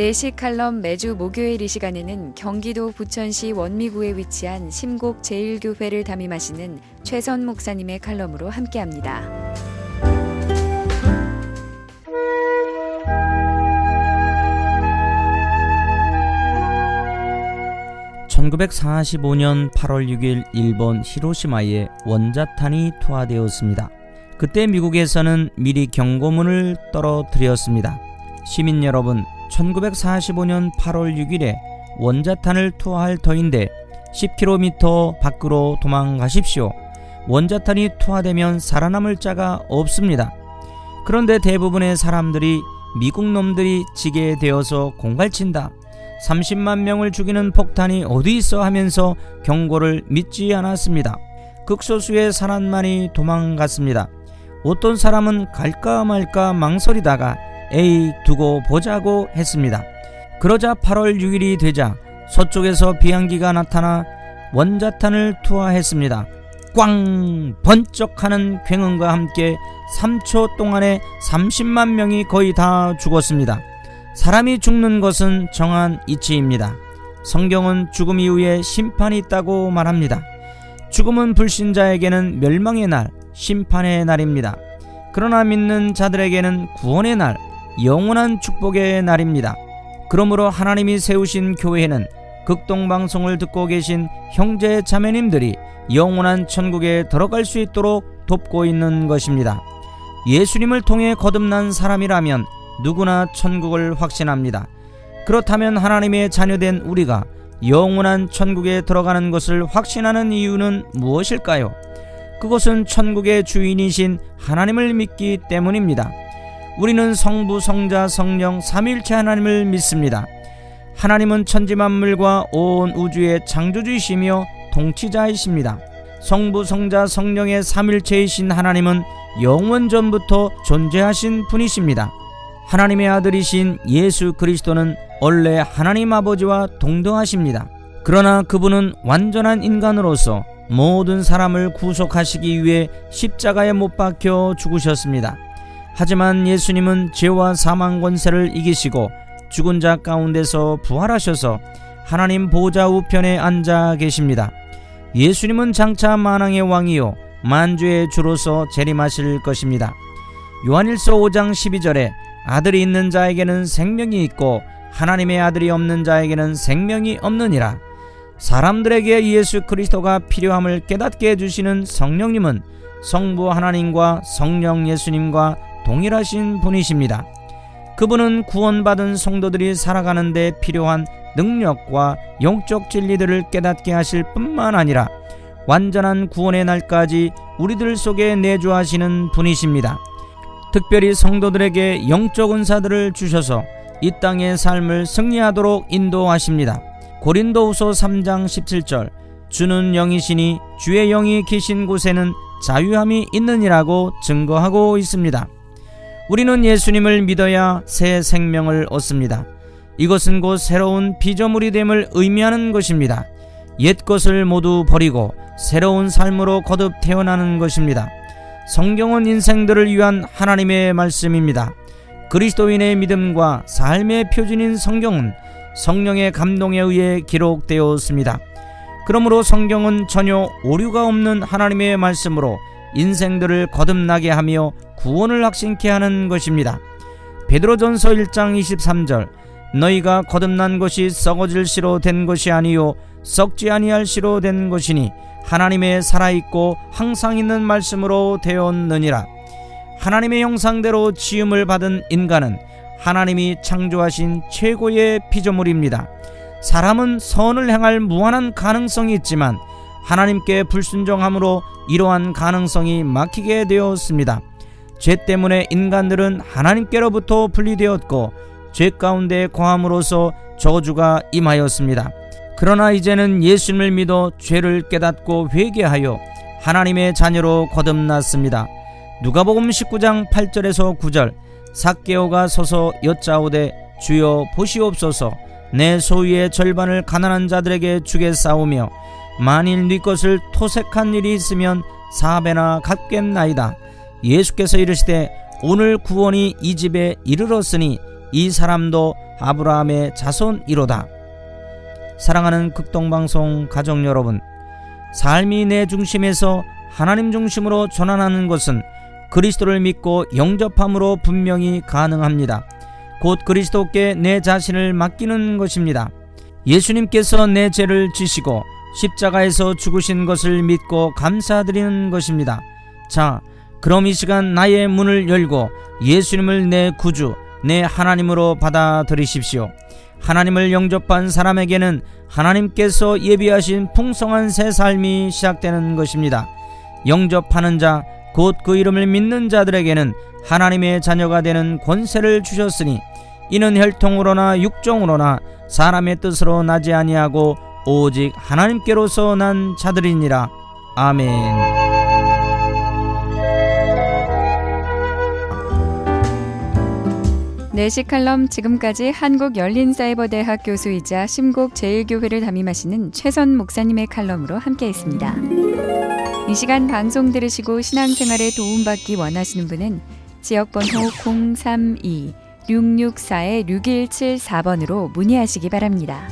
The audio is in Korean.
내시 칼럼 매주 목요일 이 시간에는 경기도 부천시 원미구에 위치한 심곡 제1교회를 담임하시는 최선 목사님의 칼럼으로 함께합니다. (1945년 8월 6일) 일본 히로시마에 원자탄이 투하되었습니다. 그때 미국에서는 미리 경고문을 떨어뜨렸습니다. 시민 여러분, 1945년 8월 6일에 원자탄을 투하할 터인데 10km 밖으로 도망가십시오. 원자탄이 투하되면 살아남을 자가 없습니다. 그런데 대부분의 사람들이 미국 놈들이 지게 되어서 공갈친다, 30만 명을 죽이는 폭탄이 어디 있어 하면서 경고를 믿지 않았습니다. 극소수의 사람만이 도망갔습니다. 어떤 사람은 갈까 말까 망설이다가 에이 두고 보자고 했습니다. 그러자 8월 6일이 되자 서쪽에서 비행기가 나타나 원자탄을 투하했습니다. 꽝 번쩍하는 굉음과 함께 3초 동안에 30만 명이 거의 다 죽었습니다. 사람이 죽는 것은 정한 이치입니다. 성경은 죽음 이후에 심판이 있다고 말합니다. 죽음은 불신자에게는 멸망의 날, 심판의 날입니다. 그러나 믿는 자들에게는 구원의 날, 영원한 축복의 날입니다. 그러므로 하나님이 세우신 교회는 극동방송을 듣고 계신 형제 자매님들이 영원한 천국에 들어갈 수 있도록 돕고 있는 것입니다. 예수님을 통해 거듭난 사람이라면 누구나 천국을 확신합니다. 그렇다면 하나님의 자녀된 우리가 영원한 천국에 들어가는 것을 확신하는 이유는 무엇일까요? 그것은 천국의 주인이신 하나님을 믿기 때문입니다. 우리는 성부, 성자, 성령 삼위일체 하나님을 믿습니다. 하나님은 천지만물과 온 우주의 창조주이시며 통치자이십니다. 성부, 성자, 성령의 삼위일체이신 하나님은 영원전부터 존재하신 분이십니다. 하나님의 아들이신 예수 그리스도는 원래 하나님 아버지와 동등하십니다. 그러나 그분은 완전한 인간으로서 모든 사람을 구속하시기 위해 십자가에 못 박혀 죽으셨습니다. 하지만 예수님은 죄와 사망 권세를 이기시고 죽은 자 가운데서 부활하셔서 하나님 보좌 우편에 앉아 계십니다. 예수님은 장차 만왕의 왕이요 만주의 주로서 재림하실 것입니다. 요한일서 5장 12절에 아들이 있는 자에게는 생명이 있고 하나님의 아들이 없는 자에게는 생명이 없느니라. 사람들에게 예수 그리스도가 필요함을 깨닫게 해주시는 성령님은 성부 하나님과 성령 예수님과 동일하신 분이십니다. 그분은 구원받은 성도들이 살아가는 데 필요한 능력과 영적 진리들을 깨닫게 하실 뿐만 아니라 완전한 구원의 날까지 우리들 속에 내주하시는 분이십니다. 특별히 성도들에게 영적 은사들을 주셔서 이 땅의 삶을 승리하도록 인도하십니다. 고린도후서 3장 17절, 주는 영이시니 주의 영이 계신 곳에는 자유함이 있느니라고 증거하고 있습니다. 우리는 예수님을 믿어야 새 생명을 얻습니다. 이것은 곧 새로운 피조물이 됨을 의미하는 것입니다. 옛 것을 모두 버리고 새로운 삶으로 거듭 태어나는 것입니다. 성경은 인생들을 위한 하나님의 말씀입니다. 그리스도인의 믿음과 삶의 표준인 성경은 성령의 감동에 의해 기록되었습니다. 그러므로 성경은 전혀 오류가 없는 하나님의 말씀으로 인생들을 거듭나게 하며 구원을 확신케 하는 것입니다. 베드로전서 1장 23절, 너희가 거듭난 것이 썩어질 씨로 된 것이 아니요 썩지 아니할 씨로 된 것이니 하나님의 살아있고 항상 있는 말씀으로 되었느니라. 하나님의 형상대로 지음을 받은 인간은 하나님이 창조하신 최고의 피조물입니다. 사람은 선을 행할 무한한 가능성이 있지만 하나님께 불순종함으로 이러한 가능성이 막히게 되었습니다. 죄 때문에 인간들은 하나님께로부터 분리되었고 죄 가운데 거함으로써 저주가 임하였습니다. 그러나 이제는 예수님을 믿어 죄를 깨닫고 회개하여 하나님의 자녀로 거듭났습니다. 누가복음 19장 8절에서 9절, 삭개오가 서서 여짜오되 주여 보시옵소서, 내 소유의 절반을 가난한 자들에게 주겠사오며 만일 네 것을 토색한 일이 있으면 4배나 갚겠나이다. 예수께서 이르시되 오늘 구원이 이 집에 이르렀으니 이 사람도 아브라함의 자손이로다. 사랑하는 극동방송 가족 여러분, 삶이 내 중심에서 하나님 중심으로 전환하는 것은 그리스도를 믿고 영접함으로 분명히 가능합니다. 곧 그리스도께 내 자신을 맡기는 것입니다. 예수님께서 내 죄를 지시고 십자가에서 죽으신 것을 믿고 감사드리는 것입니다. 자, 그럼 이 시간 나의 문을 열고 예수님을 내 구주, 내 하나님으로 받아들이십시오. 하나님을 영접한 사람에게는 하나님께서 예비하신 풍성한 새 삶이 시작되는 것입니다. 영접하는 자, 곧 그 이름을 믿는 자들에게는 하나님의 자녀가 되는 권세를 주셨으니 이는 혈통으로나 육종으로나 사람의 뜻으로 나지 아니하고 오직 하나님께로서 난 자들이니라. 아멘. 내시 칼럼, 지금까지 한국열린사이버대학 교수이자 심곡제일교회를 담임하시는 최선 목사님의 칼럼으로 함께했습니다. 이 시간 방송 들으시고 신앙생활에 도움받기 원하시는 분은 지역번호 032-664-6174번으로 문의하시기 바랍니다.